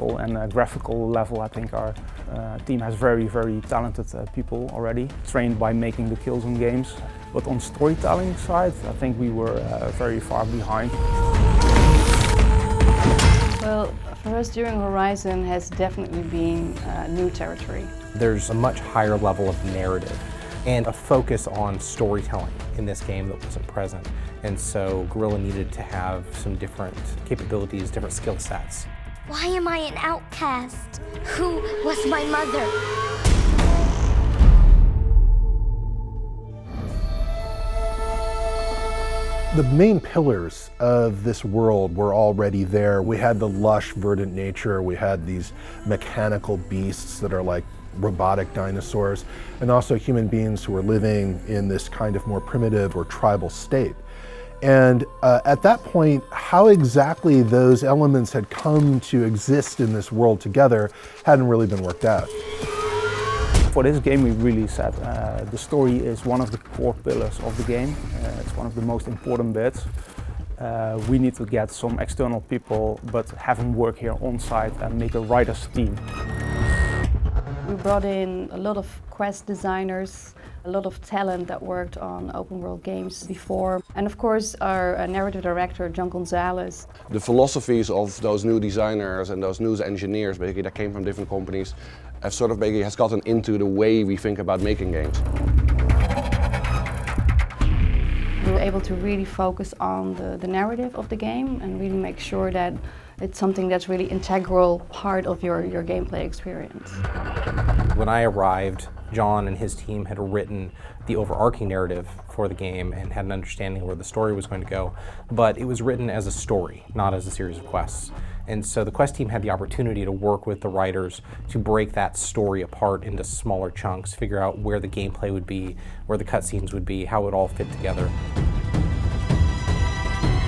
technical and graphical level, I think our team has very, very talented people already, trained by making the Killzone games. But on storytelling side, I think we were very far behind. Well, for us during Horizon has definitely been new territory. There's a much higher level of narrative and a focus on storytelling in this game that wasn't present. And so Guerrilla needed to have some different capabilities, different skill sets. Why am I an outcast? Who was my mother? The main pillars of this world were already there. We had the lush, verdant nature. We had these mechanical beasts that are like robotic dinosaurs, and also human beings who were living in this kind of more primitive or tribal state. And at that point, how exactly those elements had come to exist in this world together hadn't really been worked out. For this game we really said the story is one of the core pillars of the game. It's one of the most important bits. We need to get some external people, but have them work here on site and make a writer's team. We brought in a lot of quest designers, a lot of talent that worked on open world games before. And of course our narrative director, John Gonzalez. The philosophies of those new designers and those new engineers basically that came from different companies have sort of basically has gotten into the way we think about making games. We were able to really focus on the narrative of the game and really make sure that it's something that's really integral part of your gameplay experience. When I arrived, John and his team had written the overarching narrative for the game and had an understanding of where the story was going to go, but it was written as a story, not as a series of quests. And so the quest team had the opportunity to work with the writers to break that story apart into smaller chunks, figure out where the gameplay would be, where the cutscenes would be, how it would all fit together.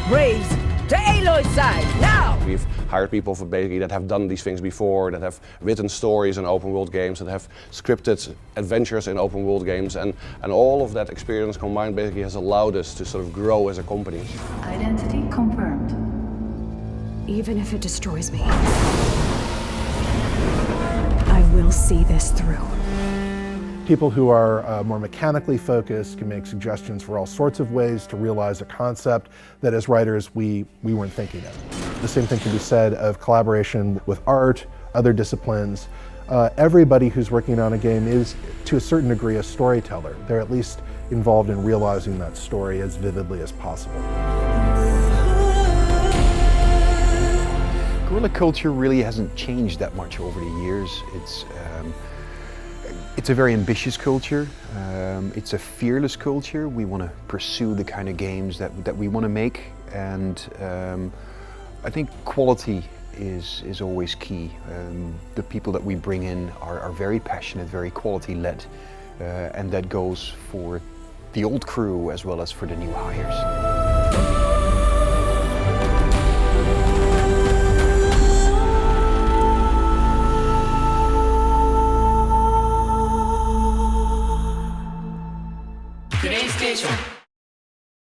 Braves, to Aloy's side, now! We've hired people for basically that have done these things before, that have written stories in open world games, that have scripted adventures in open world games, and all of that experience combined basically has allowed us to sort of grow as a company. Identity confirmed. Even if it destroys me, I will see this through. People who are more mechanically focused can make suggestions for all sorts of ways to realize a concept that as writers we weren't thinking of. The same thing can be said of collaboration with art, other disciplines. Everybody who's working on a game is, to a certain degree, a storyteller. They're at least involved in realizing that story as vividly as possible. Guerrilla culture really hasn't changed that much over the years. It's a very ambitious culture. It's a fearless culture. We want to pursue the kind of games that we want to make, and I think quality is always key. The people that we bring in are very passionate, very quality-led, and that goes for the old crew as well as for the new hires.